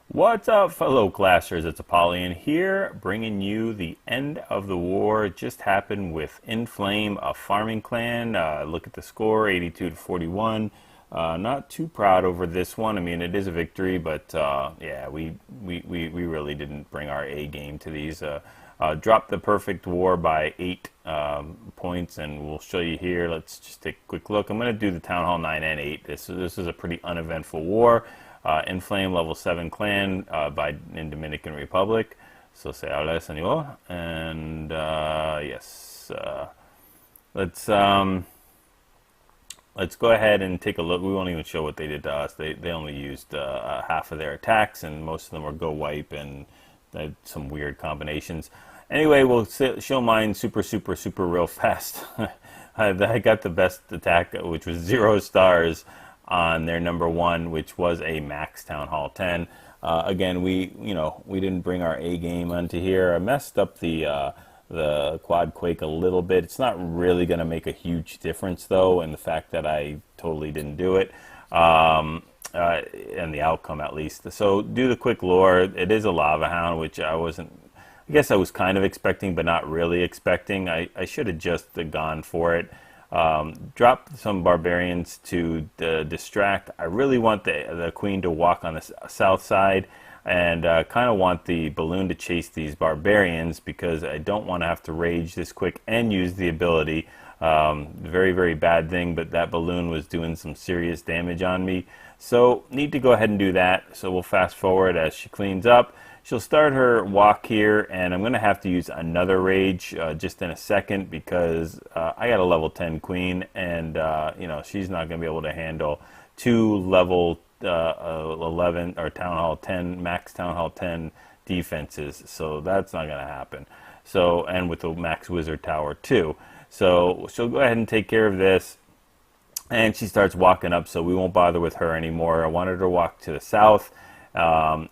What's up, fellow classers? It's Apollyon here, bringing you the end of the war. It just happened with InFlame, a farming clan. Look at the score, 82 to 41. Not too proud over this one. I mean, it is a victory, but yeah, we really didn't bring our A game to these. Dropped the perfect war by 8 points, and we'll show you here. Let's just take a quick look. I'm going to do the Town Hall 9 and 8. This is a pretty uneventful war. InFlame level 7 clan in Dominican Republic. So se habla español. And yes, let's go ahead and take a look. We won't even show what they did to us. They only used half of their attacks, and most of them were go wipe and some weird combinations. Anyway, we'll show mine super real fast. I got the best attack, which was 0 stars on their number 1, which was a max Town Hall 10. Again, we didn't bring our A game onto here. I messed up the quad quake a little bit. It's not really going to make a huge difference though, in the fact that I totally didn't do it, and the outcome at least. So do the quick lore. It is a lava hound, which I guess I was kind of expecting, but not really expecting. I should have just gone for it. Drop some barbarians to distract. I really want the queen to walk on the south side, and kind of want the balloon to chase these barbarians, because I don't want to have to rage this quick and use the ability. Very bad thing, but that balloon was doing some serious damage on me, so need to go ahead and do that. So we'll fast forward as she cleans up. She'll start her walk here, and I'm going to have to use another rage just in a second, because I got a level 10 queen, and she's not going to be able to handle 2 level 11 or Town Hall 10 max Town Hall 10 defenses, so that's not going to happen. So, and with the max wizard tower too, so she'll go ahead and take care of this, and she starts walking up, so we won't bother with her anymore. I wanted her to walk to the south.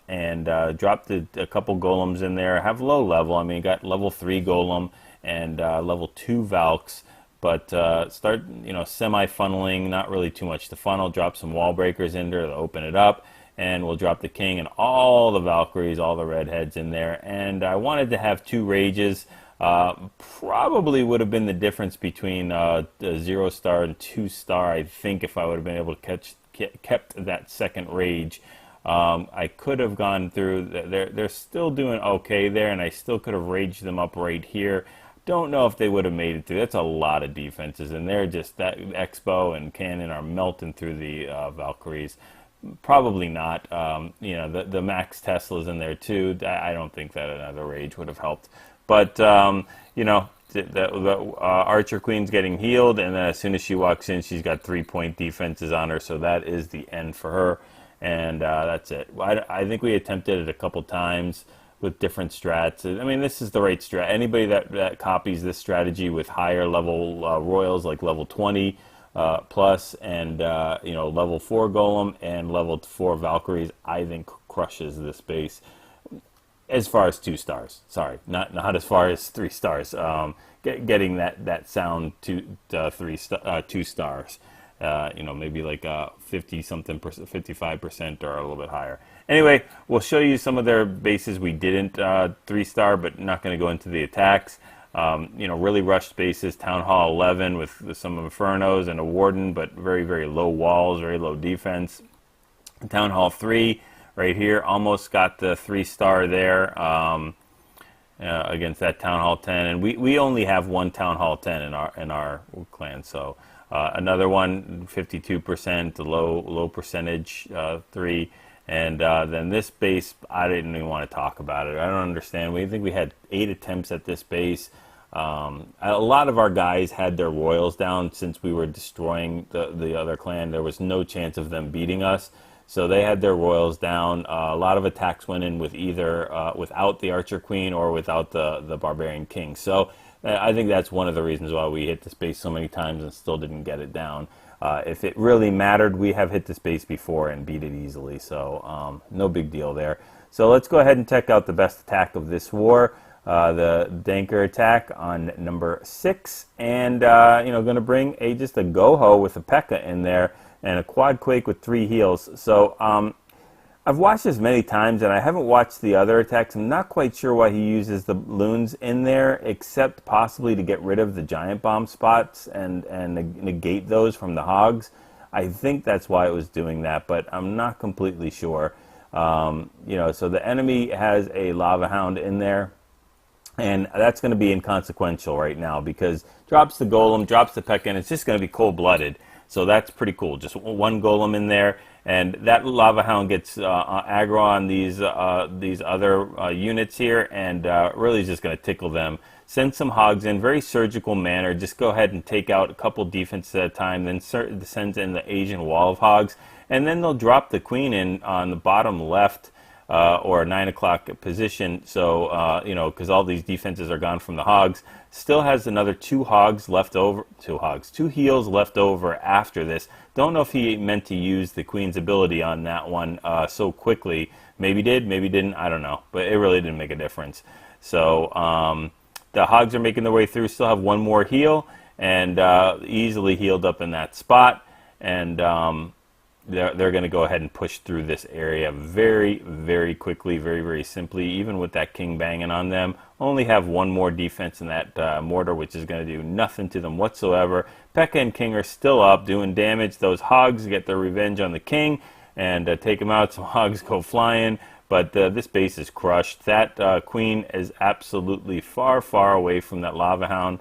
And dropped a couple golems in there. Have low level. I mean, got level 3 golem and level 2 Valks, but start semi-funneling. Not really too much to funnel. Drop some wall breakers in there to open it up, and we'll drop the king and all the Valkyries, all the redheads in there. And I wanted to have 2 rages. Probably would have been the difference between the 0 star and 2 star. I think if I would have been able to kept that second rage. I could have gone through. They're still doing okay there, and I still could have raged them up right here. Don't know if they would have made it through. That's a lot of defenses, and they're just that Expo and Cannon are melting through the Valkyries. Probably not. The Max Tesla's in there too. I don't think that another rage would have helped. But the Archer Queen's getting healed, and then as soon as she walks in, she's got 3-point defenses on her. So that is the end for her. And that's it. I think we attempted it a couple times with different strats. I mean, this is the right strat. Anybody that copies this strategy with higher level royals, like level 20 plus, and level 4 golem and level 4 Valkyries, I think crushes this base. As far as 2 stars, sorry, not as far as 3 stars. Getting that sound to 2 stars. Maybe like 50-something%, 55% or a little bit higher. Anyway, we'll show you some of their bases we didn't 3-star, but not going to go into the attacks. Really rushed bases. Town Hall 11 with some Infernos and a Warden, but very low walls, very low defense. Town Hall 3 right here, almost got the 3-star there against that Town Hall 10, and we only have 1 Town Hall 10 in our clan, so. Another one, 52%, low percentage, 3, and then this base, I didn't even want to talk about it. I don't understand. We think we had 8 attempts at this base. A lot of our guys had their royals down since we were destroying the other clan. There was no chance of them beating us, so they had their royals down. A lot of attacks went in with either without the Archer Queen or without the Barbarian King. So I think that's one of the reasons why we hit this base so many times and still didn't get it down. If it really mattered, we have hit this base before and beat it easily, so no big deal there. So let's go ahead and check out the best attack of this war, the Danker attack on number 6, and going to bring just a GoHo with a P.E.K.K.A. in there and a quad quake with 3 heals. So I've watched this many times, and I haven't watched the other attacks. I'm not quite sure why he uses the loons in there, except possibly to get rid of the giant bomb spots and negate those from the hogs. I think that's why it was doing that, but I'm not completely sure. You know, so the enemy has a lava hound in there, and that's going to be inconsequential right now because drops the golem, drops the Pekka, and it's just going to be cold-blooded. So that's pretty cool. Just one golem in there, and that lava hound gets aggro on these other units here, and really is just going to tickle them. Send some hogs in, very surgical manner. Just go ahead and take out a couple defenses at a time, then sends in the Asian wall of hogs, and then they'll drop the queen in on the bottom left or 9 o'clock position. So you know, because all these defenses are gone from the hogs. Still has another two heals left over after this. Don't know if he meant to use the queen's ability on that one so quickly. Maybe did, maybe didn't, I don't know. But it really didn't make a difference. So the hogs are making their way through, still have one more heal, and easily healed up in that spot. And they're going to go ahead and push through this area very, very quickly, very, very simply. Even with that king banging on them, only have one more defense in that mortar, which is going to do nothing to them whatsoever. Pekka and king are still up, doing damage. Those hogs get their revenge on the king and take him out. Some hogs go flying, but this base is crushed. That queen is absolutely far, far away from that lava hound,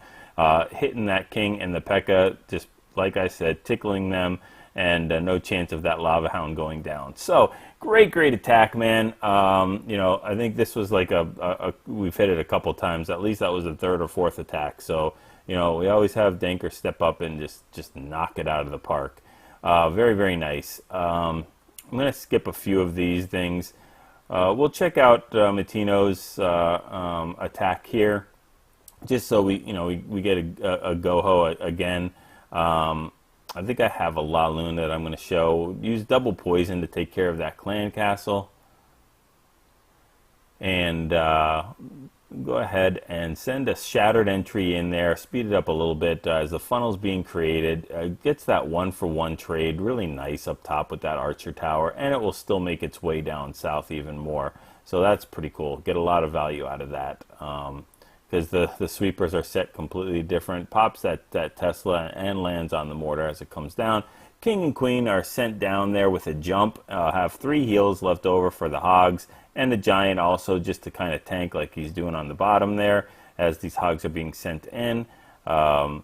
hitting that king and the Pekka, just like I said, tickling them. And no chance of that lava hound going down. So great, great attack, man. You know, I think this was like we've hit it a couple times. At least that was the third or fourth attack. So you know, we always have Danker step up and just knock it out of the park. Very, very nice. I'm gonna skip a few of these things. We'll check out Matino's attack here, just so we get a GoHo again. I think I have a Dragloon that I'm going to show. Use double poison to take care of that clan castle. And go ahead and send a shattered entry in there. Speed it up a little bit as the funnel's being created. Gets that 1-for-1 trade. Really nice up top with that archer tower. And it will still make its way down south even more. So that's pretty cool. Get a lot of value out of that. Because the sweepers are set completely different. Pops that Tesla and lands on the mortar as it comes down. King and queen are sent down there with a jump. Have 3 heals left over for the hogs. And the giant also just to kind of tank like he's doing on the bottom there as these hogs are being sent in. So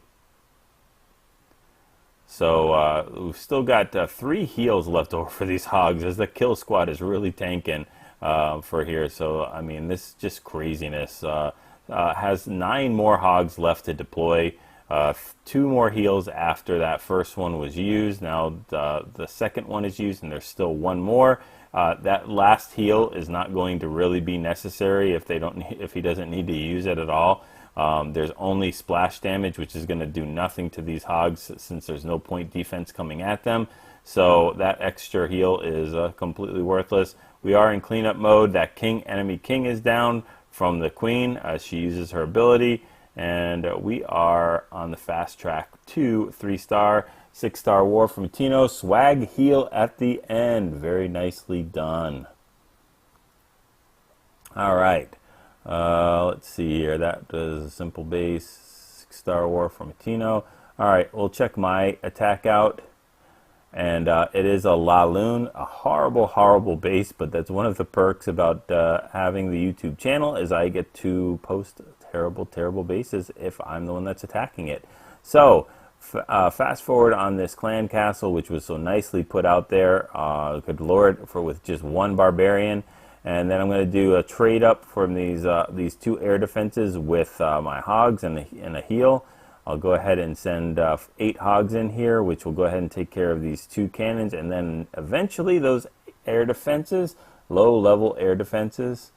we've still got 3 heals left over for these hogs as the kill squad is really tanking for here. So, I mean, this is just craziness. Has 9 more hogs left to deploy. 2 more heals after that first one was used. Now the second one is used, and there's still 1 more. That last heal is not going to really be necessary if he doesn't need to use it at all. There's only splash damage, which is going to do nothing to these hogs since there's no point defense coming at them. So that extra heal is completely worthless. We are in cleanup mode. That enemy king is down from the queen as she uses her ability, and we are on the fast track to 3-star, 6-star war from Tino. Swag heal at the end, very nicely done. All right, let's see here. That was a simple base, 6-star war from Tino. All right, we'll check my attack out. And it is a Dragloon, a horrible, horrible base, but that's one of the perks about having the YouTube channel is I get to post terrible, terrible bases if I'm the one that's attacking it. So, fast forward on this clan castle, which was so nicely put out there. Good lord, with just 1 barbarian. And then I'm going to do a trade up from these 2 air defenses with my hogs and a heal. I'll go ahead and send 8 hogs in here, which will go ahead and take care of these 2 cannons, and then eventually those air defenses, low-level air defenses,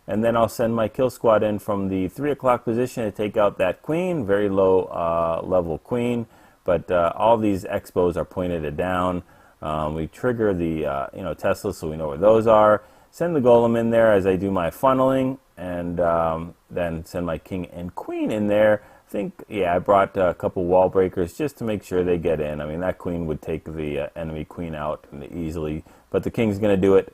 and then I'll send my kill squad in from the 3 o'clock position to take out that queen, very low level queen, but all these expos are pointed at down. We trigger the Tesla so we know where those are. Send the golem in there as I do my funneling, and then send my king and queen in there think, yeah, I brought a couple wall breakers just to make sure they get in. I mean, that queen would take the enemy queen out easily, but the king's going to do it.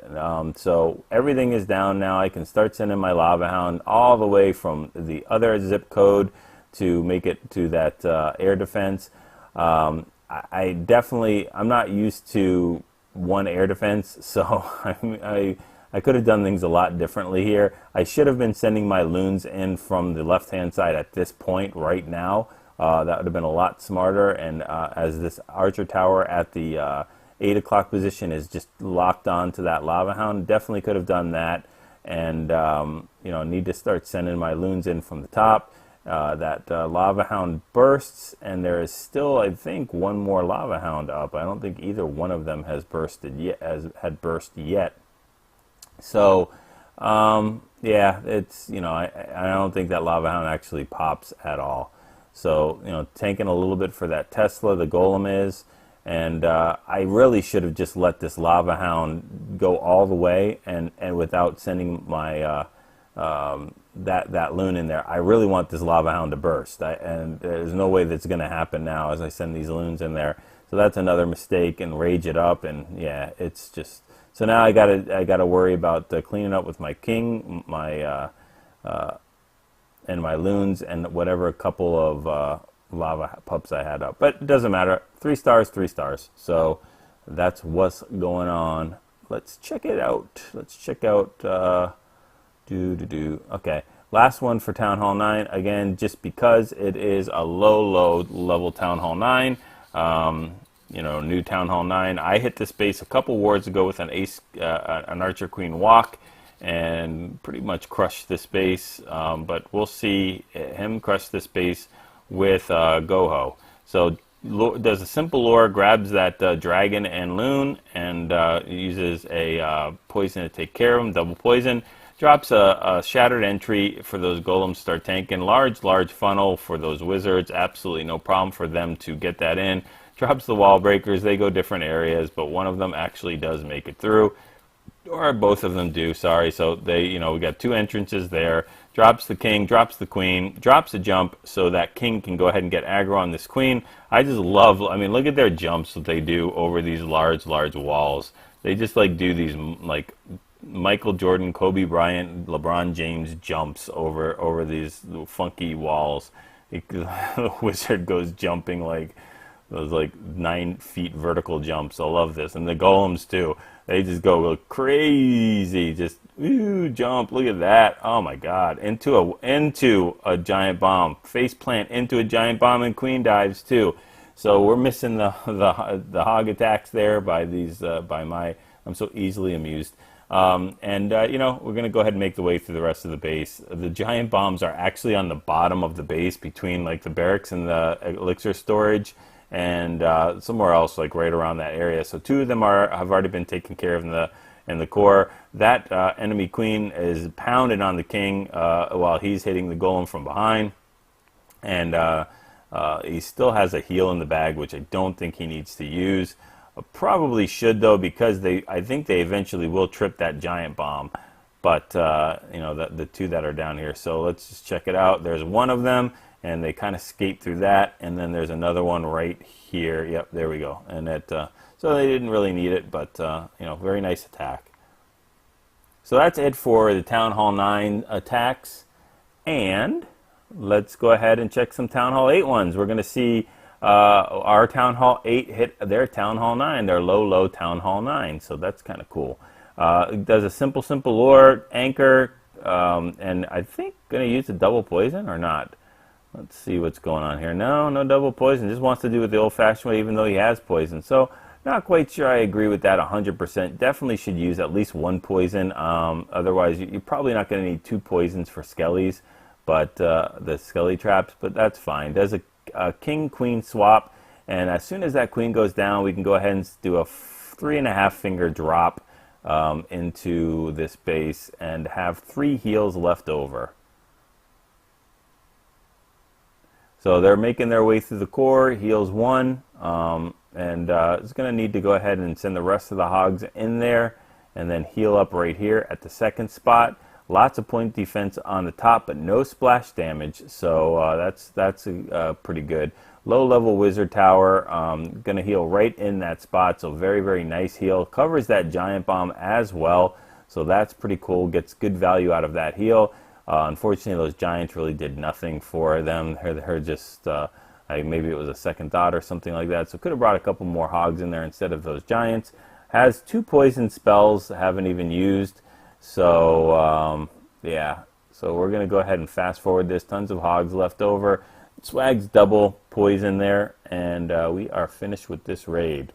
So everything is down now. I can start sending my Lava Hound all the way from the other zip code to make it to that air defense. I'm not used to one air defense, so I could have done things a lot differently here. I should have been sending my loons in from the left-hand side at this point right now. That would have been a lot smarter, and as this archer tower at the 8 o'clock position is just locked on to that Lava Hound, definitely could have done that, and need to start sending my loons in from the top. That Lava Hound bursts, and there is still, I think, one more Lava Hound up. I don't think either one of them has bursted yet. So, yeah, it's, I don't think that Lava Hound actually pops at all. So, tanking a little bit for that Tesla, the Golem is, and I really should have just let this Lava Hound go all the way, and without sending my that loon in there. I really want this Lava Hound to burst, and there's no way that's going to happen now as I send these loons in there. So that's another mistake, and rage it up, and yeah, it's just. So now I gotta worry about cleaning up with my king, my and my loons, and whatever couple of lava pups I had up. But it doesn't matter. 3 stars, 3 stars. So that's what's going on. Let's check it out. Let's check out. Okay, last one for Town Hall 9. Again, just because it is a low level Town Hall 9. New Town Hall 9. I hit this base a couple wards ago with an Archer Queen walk, and pretty much crushed this base. But we'll see him crush this base with GoHo. So does a simple lure, grabs that dragon and loon, and uses a poison to take care of him. Double poison. Drops a shattered entry for those golems start tanking. Large funnel for those wizards. Absolutely no problem for them to get that in. Drops the wall breakers. They go different areas, but one of them actually does make it through. Or both of them do, sorry. So we got 2 entrances there. Drops the king, drops the queen, drops a jump so that king can go ahead and get aggro on this queen. I just love, look at their jumps that they do over these large walls. They just do these Michael Jordan, Kobe Bryant, LeBron James jumps over these funky walls. The wizard goes jumping those 9 feet vertical jumps. I love this. And the golems too. They just go crazy. Just jump. Look at that. Oh my God. Into a giant bomb. Face plant into a giant bomb, and queen dives too. So we're missing the hog attacks there by these I'm so easily amused. We're going to go ahead and make the way through the rest of the base. The giant bombs are actually on the bottom of the base between the barracks and the elixir storage, and somewhere else right around that area. So 2 of them have already been taken care of in the core. That enemy queen is pounded on the king while he's hitting the golem from behind, and he still has a heal in the bag, which I don't think he needs to use. Probably should though, because I think they eventually will trip that giant bomb. But the 2 that are down here. So let's just check it out. There's one of them, and they kind of skate through that, and then there's another one right here. Yep, there we go. And so they didn't really need it, but very nice attack. So that's it for the Town Hall 9 attacks, and let's go ahead and check some Town Hall 8 ones. We're going to see our Town Hall 8 hit their Town Hall 9, their low Town Hall 9. So that's kind of cool. It does a simple lure, anchor, and I think going to use the double poison or not. Let's see what's going on here. No double poison. Just wants to do it the old-fashioned way, even though he has poison. So not quite sure I agree with that 100%. Definitely should use at least 1 poison. Otherwise, you're probably not going to need 2 poisons for skellies, but the skelly traps. But that's fine. Does a king-queen swap, and as soon as that queen goes down, we can go ahead and do a 3.5 finger drop into this base and have 3 heals left over. So they're making their way through the core, heals 1, and it's going to need to go ahead and send the rest of the hogs in there and then heal up right here at the second spot. Lots of point defense on the top, but no splash damage, so that's pretty good. Low level wizard tower, going to heal right in that spot, so very, very nice heal. Covers that giant bomb as well, so that's pretty cool. Gets good value out of that heal. Unfortunately, those giants really did nothing for them. They're just, maybe it was a second thought or something like that, so could have brought a couple more hogs in there instead of those giants. Has 2 poison spells, haven't even used. So, yeah. So we're going to go ahead and fast forward this. Tons of hogs left over. Swag's double poison there. And we are finished with this raid.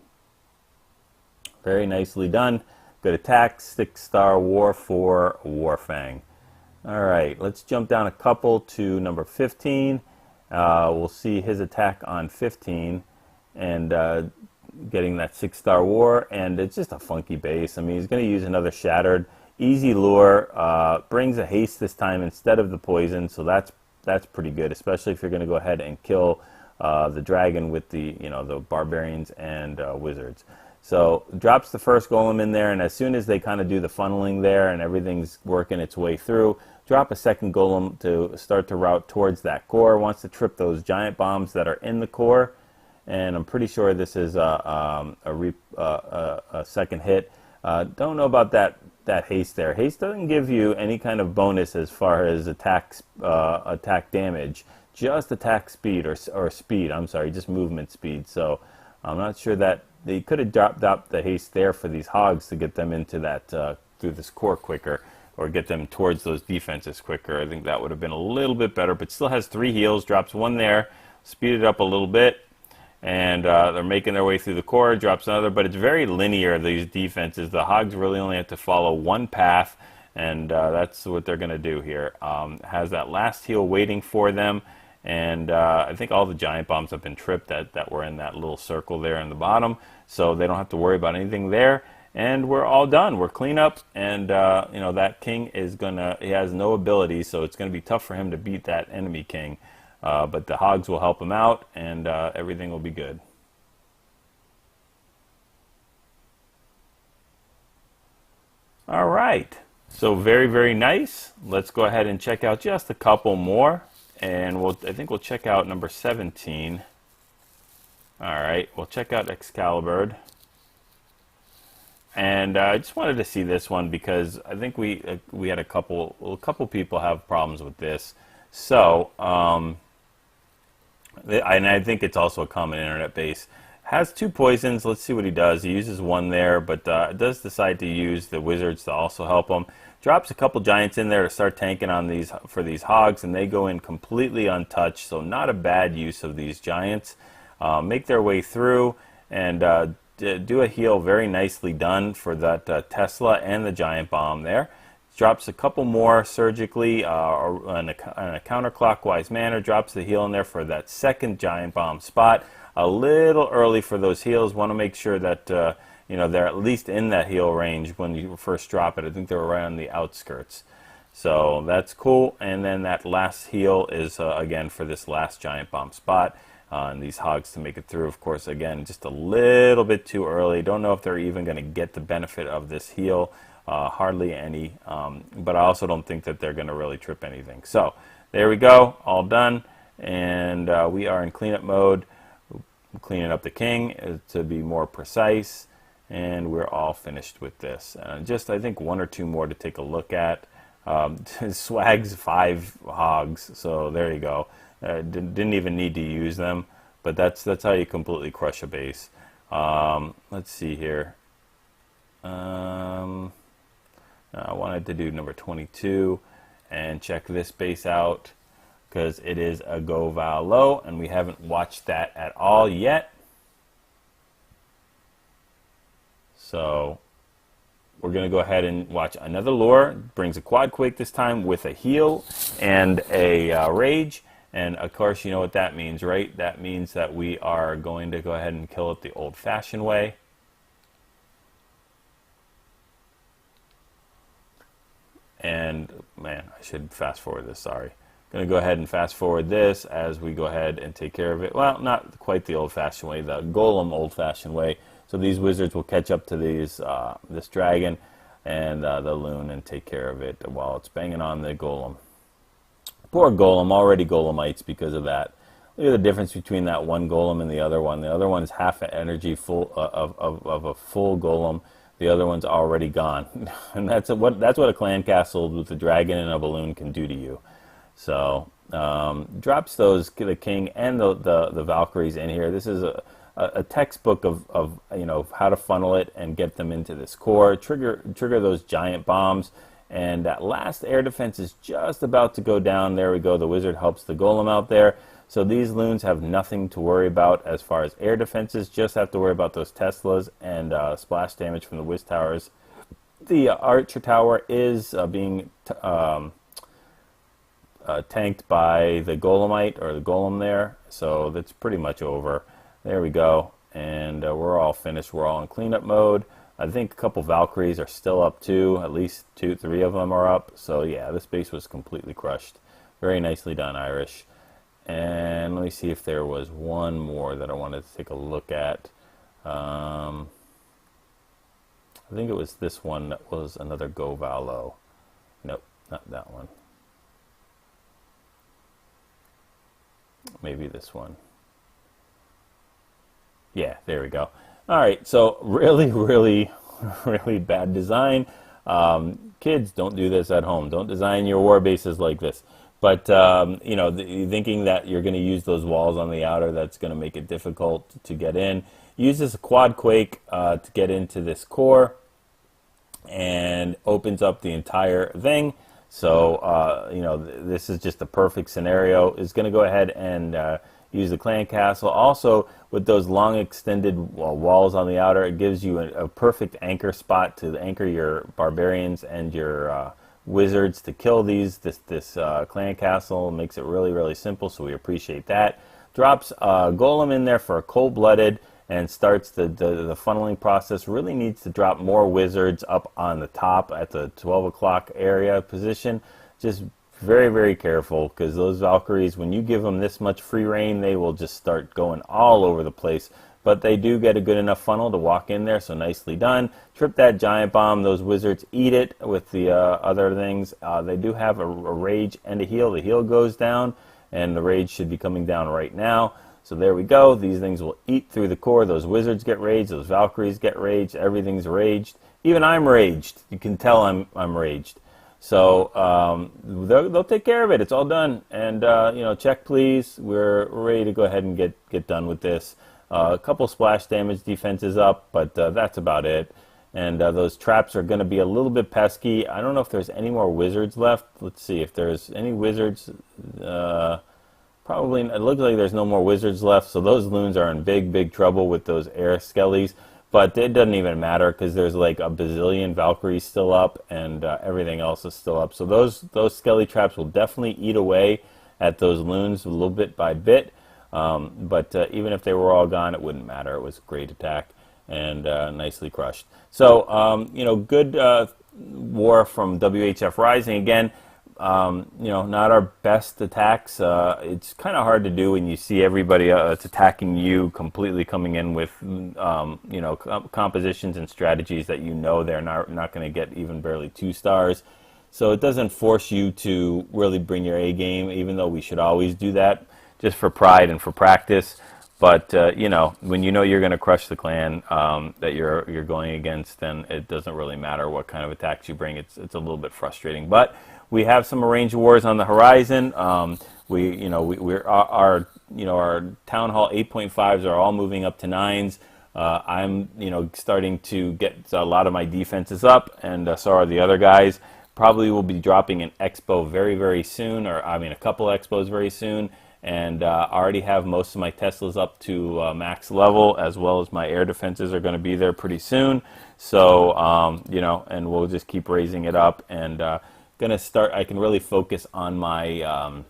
Very nicely done. Good attack. 6-star war for Warfang. Alright, let's jump down a couple to number 15. We'll see his attack on 15. And getting that 6-star war, and it's just a funky base. I mean, he's going to use another Shattered. Easy lure, brings a haste this time instead of the poison, so that's pretty good, especially if you're going to go ahead and kill the dragon with the the barbarians and wizards. So drops the first golem in there, and as soon as they kind of do the funneling there and everything's working its way through, drop a second golem to start to route towards that core. Wants to trip those giant bombs that are in the core. And I'm pretty sure this is a second hit. Don't know about that haste there. Haste doesn't give you any kind of bonus as far as attack damage, just attack speed or speed. I'm sorry, just movement speed. So I'm not sure that they could have dropped out the haste there for these hogs to get them into that through this core quicker, or get them towards those defenses quicker. I think that would have been a little bit better, but still has 3 heals. Drops 1 there, speed it up a little bit. And they're making their way through the core, drops another, but it's very linear, these defenses. The hogs really only have to follow one path, and that's what they're going to do here. Has that last heal waiting for them, and I think all the giant bombs have been tripped that were in that little circle there in the bottom, so they don't have to worry about anything there. And we're all done. We're clean up, and that king is he has no ability, so it's going to be tough for him to beat that enemy king. But the hogs will help him out, and everything will be good. All right. So very, very nice. Let's go ahead and check out just a couple more, and I think we'll check out number 17. All right. We'll check out Excalibur. And I just wanted to see this one because I think we had a couple people have problems with this. So. And I think it's also a common internet base. Has 2 poisons. Let's see what he does. He uses 1 there, but does decide to use the wizards to also help him. Drops a couple giants in there to start tanking on for these hogs, and they go in completely untouched. So not a bad use of these giants. Make their way through and do a heal very nicely done for that Tesla and the giant bomb there. Drops a couple more surgically or in a counterclockwise manner. Drops the heal in there for that second giant bomb spot. A little early for those heals. Want to make sure that they're at least in that heal range when you first drop it. I think they were right on the outskirts. So that's cool. And then that last heal is again for this last giant bomb spot. And these hogs to make it through. Of course, again, just a little bit too early. Don't know if they're even going to get the benefit of this heal. Hardly any, but I also don't think that they're going to really trip anything. So there we go, all done, and we are in cleanup mode, cleaning up the king to be more precise, and we're all finished with this. Just I think 1 or 2 more to take a look at. Swag's 5 hogs, so there you go. Didn't even need to use them, but that's how you completely crush a base. Let's see here. I wanted to do number 22 and check this base out because it is a GoVaLo, and we haven't watched that at all yet. So we're going to go ahead and watch another lure. Brings a quad quake this time with a heal and a rage. And of course, you know what that means, right? That means that we are going to go ahead and kill it the old-fashioned way. And man, I should fast forward this, sorry. Going to go ahead and fast forward this as we go ahead and take care of it. Well, not quite the old-fashioned way, the golem old-fashioned way. So these wizards will catch up to this dragon. and the loon and take care of it while it's banging on the golem. Poor golem, already golemites because of that. Look at the difference between that one golem and the other one. The other one's half an energy full of a full golem. The other one's already gone, and that's what a clan castle with a dragon and a balloon can do to you. So drops those, the king and the Valkyries in here. This is a textbook of how to funnel it and get them into this core. Trigger those giant bombs. And that last air defense is just about to go down. There we go. The wizard helps the golem out there. So these loons have nothing to worry about as far as air defenses. Just have to worry about those Teslas and splash damage from the whiz towers. The archer tower is being tanked by the golemite, or the golem there. So that's pretty much over. There we go. And we're all finished. We're all in cleanup mode. I think a couple Valkyries are still up too. At least 2-3 of them are up. So yeah, this base was completely crushed. Very nicely done, Irish. And let me see if there was one more that I wanted to take a look at. I think it was this one that was another GoVaLo. Nope, not that one. Maybe this one. Yeah, there we go. All right, so really, really, really bad design. Kids, don't do this at home. Don't design your war bases like this. But, thinking that you're going to use those walls on the outer, that's going to make it difficult to get in. Use this quad quake to get into this core, and opens up the entire thing. So, this is just a perfect scenario. It's going to go ahead and use the clan castle. Also, with those long extended walls on the outer, it gives you a perfect anchor spot to anchor your barbarians and your wizards to kill this clan castle. Makes it really, really simple, so we appreciate that. Drops golem in there for a cold-blooded and starts the funneling process. Really needs to drop more wizards up on the top at the 12 o'clock area position. Just very, very careful, because those Valkyries, when you give them this much free reign, they will just start going all over the place. But they do get a good enough funnel to walk in there, so nicely done. Trip that giant bomb. Those wizards eat it with the other things. They do have a rage and a heal. The heal goes down, and the rage should be coming down right now. So there we go. These things will eat through the core. Those wizards get raged. Those Valkyries get raged. Everything's raged. Even I'm raged. You can tell I'm raged. So they'll take care of it. It's all done. And check please. We're ready to go ahead and get done with this. A couple splash damage defenses up, but that's about it. And those traps are going to be a little bit pesky. I don't know if there's any more wizards left. Let's see if there's any wizards. Probably, it looks like there's no more wizards left. So those loons are in big, big trouble with those air skellies. But it doesn't even matter, because there's like a bazillion Valkyries still up, and everything else is still up. So those skelly traps will definitely eat away at those loons a little bit by bit. But even if they were all gone, it wouldn't matter. It was a great attack and nicely crushed. So, good war from WHF Rising. Again, not our best attacks. It's kind of hard to do when you see everybody that's attacking you completely coming in with, compositions and strategies that they're not going to get even barely 2 stars. So it doesn't force you to really bring your A game, even though we should always do that, just for pride and for practice. But when you're going to crush the clan that you're going against, then it doesn't really matter what kind of attacks you bring. It's a little bit frustrating. But we have some arranged wars on the horizon. Our town hall 8.5s are all moving up to 9s. I'm starting to get a lot of my defenses up, and so are the other guys. Probably will be dropping an expo very, very soon, a couple expos very soon. And I already have most of my Teslas up to max level, as well as my air defenses are going to be there pretty soon. So, and we'll just keep raising it up, and I can really focus on my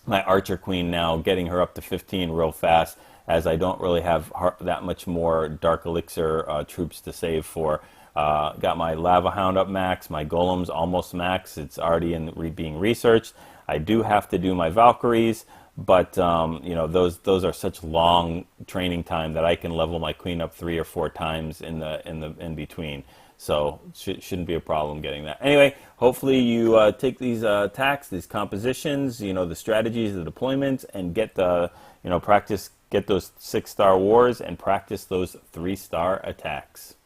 my Archer Queen now, getting her up to 15 real fast, as I don't really have that much more Dark Elixir troops to save for. Got my Lava Hound up max, my Golem's almost max. It's already being researched. I do have to do my Valkyries. But those are such long training time that I can level my queen up 3 or 4 times in between. So shouldn't be a problem getting that. Anyway, hopefully you take these attacks, these compositions, the strategies, the deployments, and get the, practice, get those 6-star wars and practice those 3-star attacks.